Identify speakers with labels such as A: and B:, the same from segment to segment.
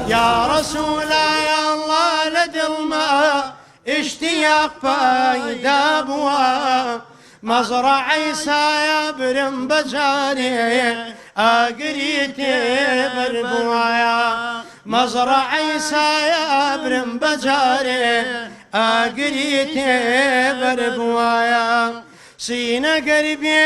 A: يا رسول يا الله لدى الماء اشتياق فايدة بوا مزرعة عيسى برم بجاري اقريتي بربوايا مزرعة عيسى برم بجاري اقريتي بربوايا سينا قربي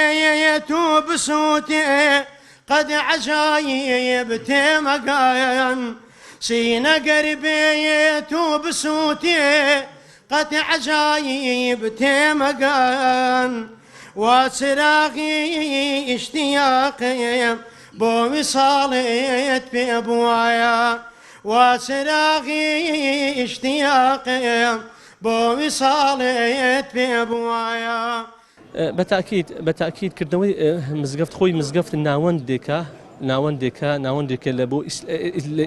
A: يتوب صوتي قد عجايب تمقاين سينا قربي يتوب صوتي قد عجايب تمقاين وسراغي اشتياقي بو وصالت بابوايا وسراغي اشتياقي بو وصالت بابوايا
B: بتأكيد كردنەوەی مزگەفت خۆی مزگەفت ناوەندێکە لە بۆ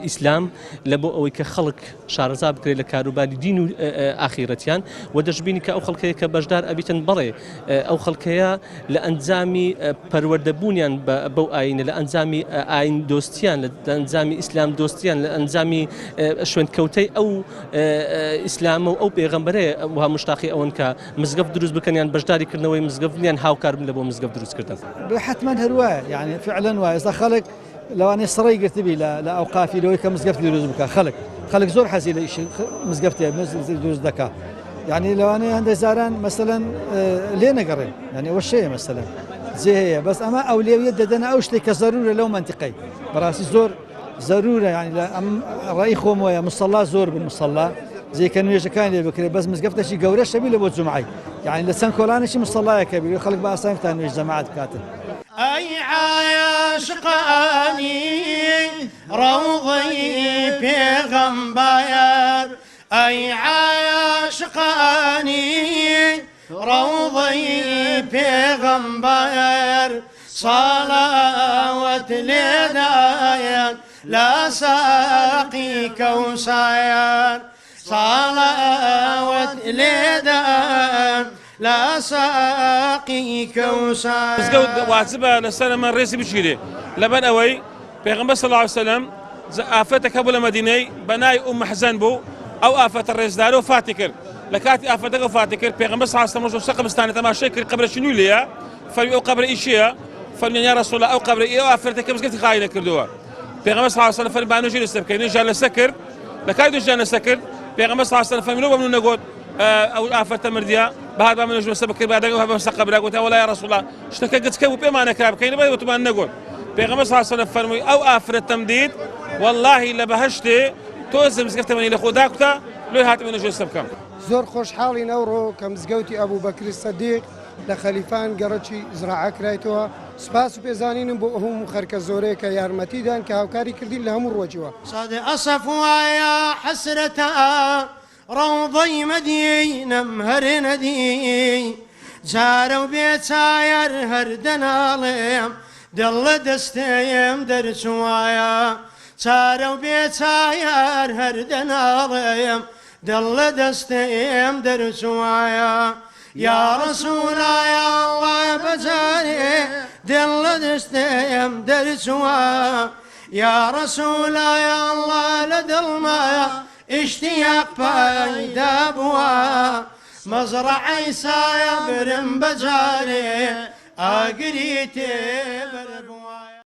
B: ئیسلام لە بۆ ئەوەی کە خەڵک شارەزا بکرێت لە کاروباری دین و ئاخیرەتیان و دەشبینی کە ئەو خەڵکەیە کە بەشدار ئەبیتن بەڵێ ئەو خەڵکەیە لە ئەنجامی پەروەردەبوونیان بەو ئاینە لە ئەنجامی ئاین دۆستیان لە ئەنجامی ئیسلام دۆستیان لە ئەنجامی شوێنکەوتەی ئەو ئیسلامە و ئەو پێغەمبەرەیە وها مشتاقی ئەوەن کە مزگەفت دروست بکەنیان بەشداریکردنەوەی مزگەفتیان هاوکاربن لە بۆ مزگەفت دروستکردن
C: حتما هەروایە يعني فعلا وایە خەڵک لەوانەیە سڕی گرتبی لە ئەوقافی لەوەی کە مزگەفتی دروست بکە خەڵک زۆر حەزی لە مزگەفتێ دروست دەکات يعني لەوانەیە هەندێک زاران مەسەلەن لێ نەگەڕێن يعني ئەوە شەیە مەسەلەن جێ هەیە بەس ئەمە ئەولێویەت دەدەنە ئەو شتێک کە زەرورە لەو منتیقەی بەڕاستی زۆر زەرورە يعني لە ئەم ڕای خۆم وایە موسەڵا زۆر بن موسەڵا زیکە نوێژەکان لێ بکرێت بەس مزگەفتێکی گەورە شەبی لە بۆ جومعی يعني لە چەند کۆلانێکی موسەڵایەکە بێ خەڵک بە ئاسانیتان نوێژ جەماعەت بکاتن
A: أي عاشقاني روضي بيغمباير أي عاشقاني روضي بيغمباير صلاوة لداير لا ساقي كوساير صلاوة لداير لا ساقي كوساير
D: مزگەوت واجبە لەسەر من ڕێزی بچیرێ لەبەر ئەوەی پێغەمبەر صلی الله عليه وسلم ئافەتێکە بوو لە مەدینەی بەناوی ئوم مەحزەن بوو ئەو ئافەتە ڕێزدارە و فاتی کرد لە کاتی ئافەتەکە و فاتی کرد پێغەمبەر صلی الله عليه وسلم سەق قبرستانی تەماشای کرد قەبرەی نوێی لێیە فەرمی ئەو قەبرە ئیشیە فەرمی یا رەسوول الله ئەو قەبرە ئێوە ئافەتەکە مزگەفتی خاوی نەکردووە پێغەمبەر صلی الله عليه وسلم فەرمی با نوێژی لەسەر بکەین نوێژیان لەسەر کرد لە کاتی نوێژیان لەسەر کرد پێغەمبەر صلی الله عليه وسلم فەرمی لەو بەمنو نەگوت ئەو ئافەتە مردیە بەهار با من نوێژ لەسەر بکرد بادەگە بەسە قەبرە گوت وەڵا یا رەسوول الله شتەکە گچکە بوو پێمان نەکرا بکەین بەڵێ وتمان نەگوت پێغەمبەر صلی الله عليه وسلم فەرمووی ئەو ئافرەتەم دیت واللهی لە بەهەشتێ تۆز مزگەفتەمەنی لە خۆدا کوتە لۆی هاتمە نوێژ لەسەر بکەم
E: زۆر خۆشحاڵین ئەوڕۆ کە مزگەوتی ئەبوو بەکری سەدیق لە خەلیفان گەڕەکی زراعە کرایەوە سپاس و پێزانینم بۆ هەموو خەرکە زۆرەیە کە یارمەتیدان کە هاوکاری کردین لە هەموو ڕۆژیوە
A: صاد أصف ويا حسرة روضي مدينم هر ندي جارو بيتاير هردناليم دل دستيم درسوايا جارو بيتاير هردناليم دل دستيم درسوايا يا رسول يا الله بجاري دل دستيم درسوايا يا رسول يا الله لدل ما اشتياق فايدة بوا مزرعة عيسى برم بجاري اقريتي بربوا